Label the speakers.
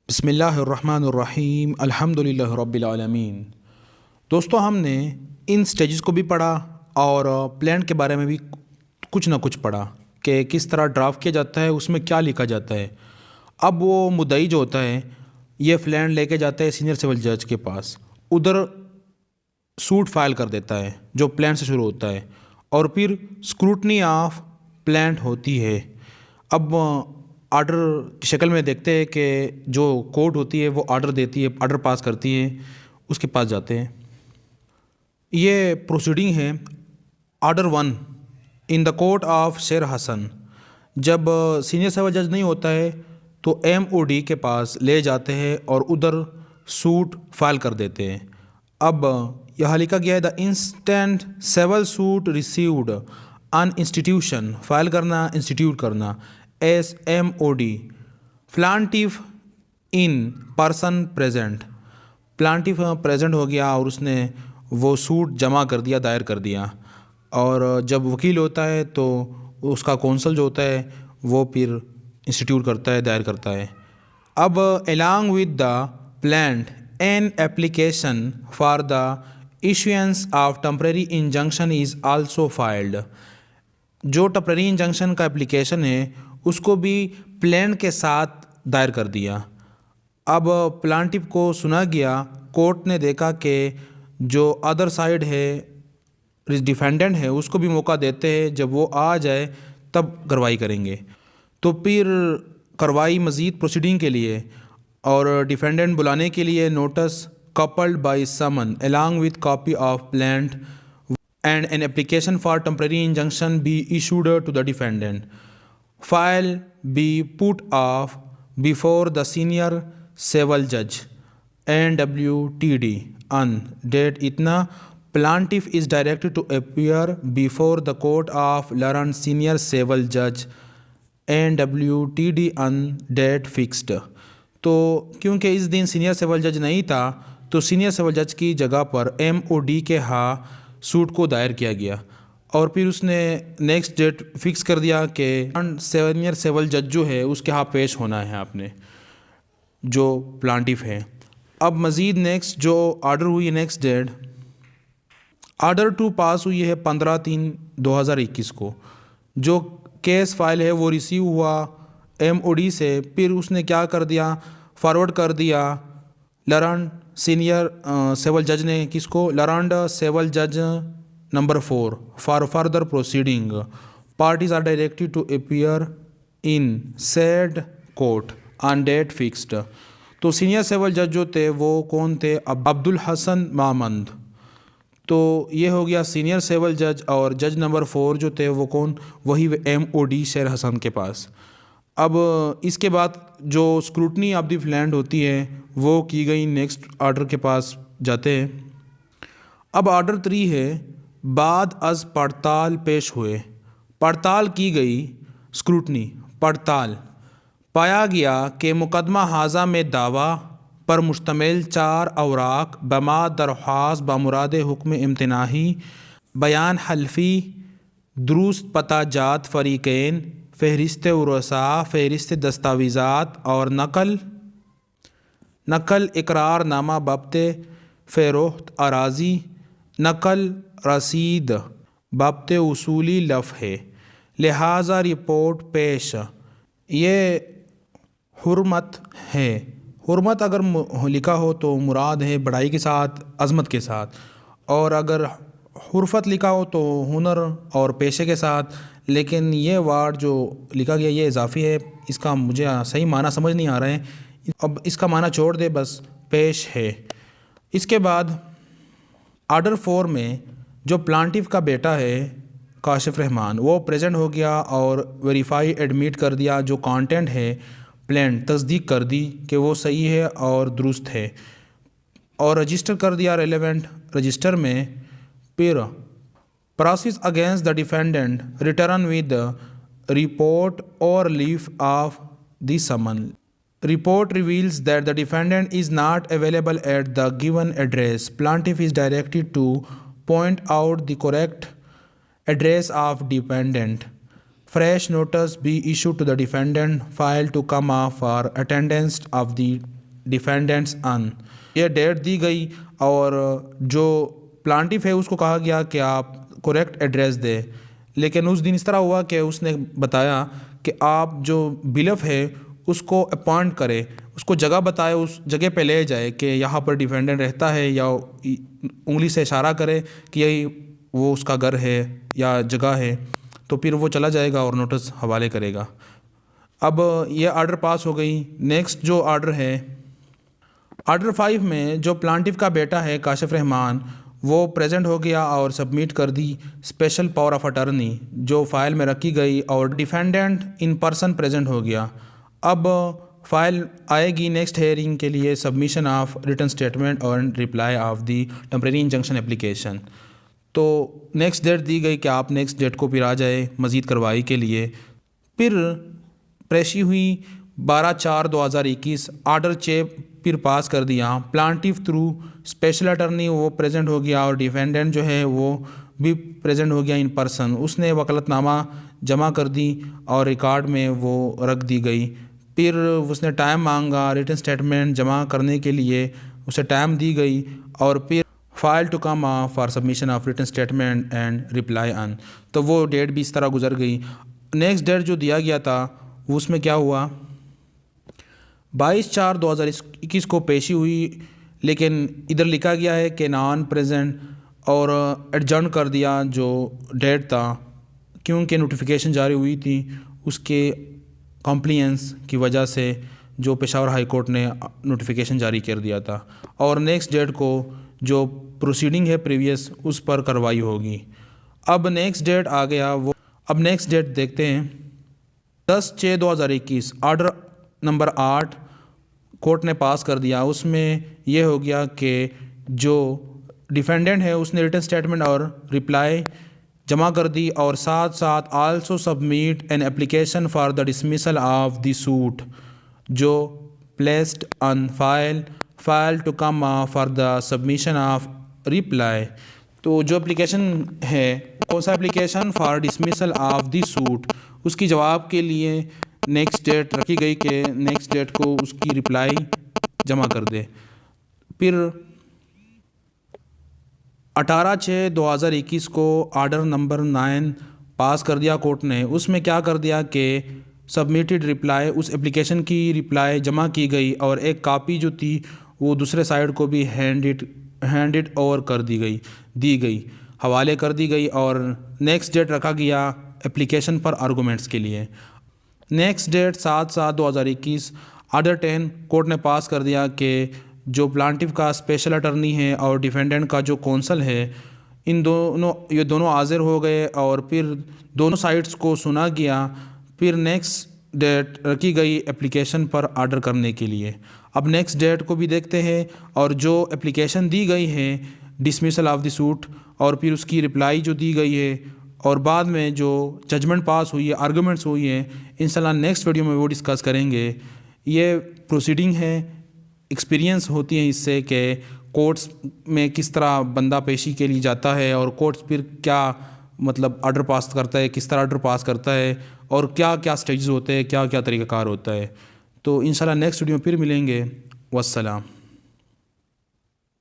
Speaker 1: بسم اللہ الرحمن الرحیم الحمد للہ رب العالمین۔ دوستو، ہم نے ان سٹیجز کو بھی پڑھا اور پلانٹ کے بارے میں بھی کچھ نہ کچھ پڑھا کہ کس طرح ڈرافٹ کیا جاتا ہے، اس میں کیا لکھا جاتا ہے۔ اب وہ مدعی جو ہوتا ہے یہ پلانٹ لے کے جاتا ہے سینئر سول جج کے پاس، ادھر سوٹ فائل کر دیتا ہے جو پلانٹ سے شروع ہوتا ہے، اور پھر اسکروٹنی آف پلانٹ ہوتی ہے۔ اب آرڈر کی شکل میں دیکھتے ہیں کہ جو کورٹ ہوتی ہے وہ آرڈر دیتی ہے، آرڈر پاس کرتی ہے، اس کے پاس جاتے ہیں۔ یہ پروسیڈنگ ہے order 1 in the court of شیر حسن۔ جب سینئر سول جج نہیں ہوتا ہے تو ایم او ڈی کے پاس لے جاتے ہیں اور ادھر سوٹ فائل کر دیتے ہیں۔ اب یہاں لکھا گیا ہے the instant civil suit received in institution, file کرنا، انسٹیٹیوٹ کرنا، S M O D plaintiff in person present. Plaintiff present ہو گیا اور اس نے وہ سوٹ جمع کر دیا، دائر کر دیا، اور جب وکیل ہوتا ہے تو اس کا کونسل جو ہوتا ہے وہ پھر انسٹیٹیوٹ کرتا ہے، دائر کرتا ہے۔ اب along with the plant an application for the issuance of temporary injunction is also filed۔ جو ٹمپرری انجنکشن کا اپلیکیشن ہے اس کو بھی پلانٹ کے ساتھ دائر کر دیا۔ اب پلانٹیف کو سنا گیا، کورٹ نے دیکھا کہ جو ادر سائیڈ ہے، ڈیفینڈنٹ ہے، اس کو بھی موقع دیتے ہیں، جب وہ آ جائے تب کارروائی کریں گے۔ تو پھر کارروائی مزید پروسیڈنگ کے لیے اور ڈیفینڈنٹ بلانے کے لیے notice coupled by summon along with copy of plant and an application for temporary injunction be issued to the defendant, file be put off before the senior civil judge NWTD on date itna plaintiff is directed to appear before the court of learned senior civil judge NWTD on date fixed۔ تو کیونکہ اس دن senior civil جج نہیں تھا تو senior civil جج کی جگہ پر M O D کے ہاں سوٹ کو دائر کیا گیا، اور پھر اس نے نیکسٹ ڈیٹ فکس کر دیا کہ سینئر سول جج جو ہے اس کے ہاں پیش ہونا ہے آپ نے، جو پلانٹیف ہے۔ اب مزید نیکسٹ جو آرڈر ہوئی ہے، نیکسٹ ڈیٹ آرڈر 2 پاس ہوئی ہے 15/3/2021 کو۔ جو کیس فائل ہے وہ ریسیو ہوا ایم او ڈی سے، پھر اس نے کیا کر دیا، فارورڈ کر دیا لرنڈ سینئر سول جج نے، کس کو، لرنڈ سول جج number 4 for further proceeding, parties are directed to appear in said court on date fixed. تو سینئر سول جج جو تھے وہ کون تھے، عبدالحسن مامند۔ تو یہ ہو گیا سینئر سول جج، اور جج نمبر 4 جو تھے وہ کون، وہی ایم او ڈی شیر حسن کے پاس۔ اب اس کے بعد جو اسکروٹنی آف دی پلانٹ ہوتی ہے وہ کی گئی، نیکسٹ آرڈر کے پاس جاتے ہیں۔ اب آرڈر 3 ہے بعد از پڑتال پیش ہوئے، پڑتال کی گئی، اسکروٹنی پڑتال، پایا گیا کہ مقدمہ حاضہ میں دعویٰ پر مشتمل 4 اوراق بما درخواست بمراد حکم امتناعی، بیان حلفی، درست پتہ جات فریقین، فہرست ورثاء، فہرست دستاویزات اور نقل اقرار نامہ بابت فروخت اراضی، نقل رسید بابت اصولی لف ہے، لہذا رپورٹ پیش۔ یہ حرمت ہے، حرمت اگر لکھا ہو تو مراد ہے بڑائی کے ساتھ، عظمت کے ساتھ، اور اگر حرفت لکھا ہو تو ہنر اور پیشے کے ساتھ، لیکن یہ ورڈ جو لکھا گیا یہ اضافی ہے، اس کا مجھے صحیح معنی سمجھ نہیں آ رہا ہے، اب اس کا معنی چھوڑ دے، بس پیش ہے۔ اس کے بعد آرڈر 4 میں جو پلانٹیف کا بیٹا ہے کاشف رحمان، وہ پریزنٹ ہو گیا اور ویریفائی ایڈمٹ کر دیا، جو کانٹینٹ ہے پلانٹ تصدیق کر دی کہ وہ صحیح ہے اور درست ہے، اور رجسٹر کر دیا ریلیونٹ رجسٹر میں۔ پھر process against the defendant return with report اور لیف آف دی سمن۔ Report reveals that the defendant is not available at the given address. Plaintiff is directed to point out the correct address of defendant. Fresh notice be issued to the defendant file to come off for attendance of the ڈیفینڈنٹس ان، یہ date دی گئی اور جو پلانٹیف ہے اس کو کہا گیا کہ آپ کریکٹ ایڈریس دے، لیکن اس دن اس طرح ہوا کہ اس نے بتایا کہ آپ جو بیلف ہے اس کو اپوائنٹ کرے، اس کو جگہ بتائے، اس جگہ پہ لے جائے کہ یہاں پر ڈیفینڈنٹ رہتا ہے، یا انگلی سے اشارہ کرے کہ یہی وہ اس کا گھر ہے یا جگہ ہے، تو پھر وہ چلا جائے گا اور نوٹس حوالے کرے گا۔ اب یہ آرڈر پاس ہو گئی۔ نیکسٹ جو آرڈر ہے، آرڈر 5 میں جو پلانٹیف کا بیٹا ہے کاشف رحمان وہ پریزنٹ ہو گیا اور سبمٹ کر the special power of attorney جو فائل میں رکھی گئی، اور ڈیفینڈنٹ ان پرسن پریزنٹ ہو گیا۔ اب فائل آئے گی نیکسٹ ہیئرنگ کے لیے سبمیشن آف ریٹن اسٹیٹمنٹ اور reply of the temporary injunction application. تو نیکسٹ ڈیٹ دی گئی کہ آپ نیکسٹ ڈیٹ کو پھر آ جائے مزید کارروائی کے لیے۔ پھر پیشی ہوئی 12/4/2021، آرڈر 6 پھر پاس کر دیا، پلانٹیف تھرو اسپیشل اٹارنی وہ پریزنٹ ہو گیا، اور ڈیفینڈنٹ جو ہے وہ بھی پریزنٹ ہو گیا ان پرسن۔ اس نے وکالت نامہ جمع کر دی اور ریکارڈ میں وہ رکھ دی گئی۔ پھر اس نے ٹائم مانگا ریٹن اسٹیٹمنٹ جمع کرنے کے لیے، اسے ٹائم دی گئی، اور پھر file to come for submission of written statement and reply on, تو وہ ڈیٹ بھی اس طرح گزر گئی۔ نیکسٹ ڈیٹ جو دیا گیا تھا اس میں کیا ہوا، 22/4/2021 کو پیشی ہوئی، لیکن ادھر لکھا گیا ہے کہ نان پریزنٹ، اور ایڈجرن کر دیا جو ڈیٹ تھا، کیونکہ نوٹیفیکیشن جاری ہوئی تھی اس کے کمپلینس کی وجہ سے جو پشاور ہائی کورٹ نے نوٹیفیکیشن جاری کر دیا تھا، اور نیکسٹ ڈیٹ کو جو پروسیڈنگ ہے پریویس اس پر کارروائی ہوگی۔ اب نیکسٹ ڈیٹ آ گیا، وہ اب نیکسٹ ڈیٹ دیکھتے ہیں 10/6/2021، آرڈر نمبر 8 کورٹ نے پاس کر دیا۔ اس میں یہ ہو گیا کہ جو ڈیفینڈنٹ ہے اس نے ریٹن اسٹیٹمنٹ اور ریپلائی جمع کر دی، اور ساتھ ساتھ also submit an application for the dismissal of the suit جو placed on file to come for the submission of reply. تو جو اپلیکیشن ہے، کون سا application, for dismissal of the suit, اس کی جواب کے لیے نیکسٹ ڈیٹ رکھی گئی کہ نیکسٹ ڈیٹ کو اس کی ریپلائی جمع کر دے۔ پھر 18/6/2021 کو آرڈر نمبر 9 پاس کر دیا کورٹ نے۔ اس میں کیا کر دیا کہ سبمیٹڈ ریپلائی، اس اپلیکیشن کی ریپلائی جمع کی گئی، اور ایک کاپی جو تھی وہ دوسرے سائڈ کو بھی ہینڈڈ اوور کر دی گئی، حوالے کر دی گئی، اور نیکسٹ ڈیٹ رکھا گیا اپلیکیشن پر آرگومنٹس کے لیے۔ نیکسٹ ڈیٹ 7/7/2021، آرڈر 10 کورٹ نے پاس کر دیا کہ جو پلانٹیف کا اسپیشل اٹارنی ہے اور ڈیفینڈنٹ کا جو کونسل ہے، یہ دونوں حاضر ہو گئے، اور پھر دونوں سائڈس کو سنا گیا۔ پھر نیکسٹ ڈیٹ رکھی گئی اپلیکیشن پر آرڈر کرنے کے لیے۔ اب نیکسٹ ڈیٹ کو بھی دیکھتے ہیں، اور جو اپلیکیشن دی گئی ہے ڈسمسل آف دی سوٹ، اور پھر اس کی ریپلائی جو دی گئی ہے، اور بعد میں جو ججمنٹ پاس ہوئی ہے، آرگومنٹس ہوئی ہیں، انشاءاللہ نیکسٹ ویڈیو میں وہ ڈسکس کریں گے۔ یہ پروسیڈنگ ہے، ایکسپیرینس ہوتی ہے اس سے کہ کورٹس میں کس طرح بندہ پیشی کے لیے جاتا ہے، اور کورٹس پھر کیا مطلب آرڈر پاس کرتا ہے، کس طرح آرڈر پاس کرتا ہے، اور کیا کیا سٹیجز ہوتے ہیں، کیا کیا طریقہ کار ہوتا ہے۔ تو انشاءاللہ نیکسٹ ویڈیو میں پھر ملیں گے۔ والسلام۔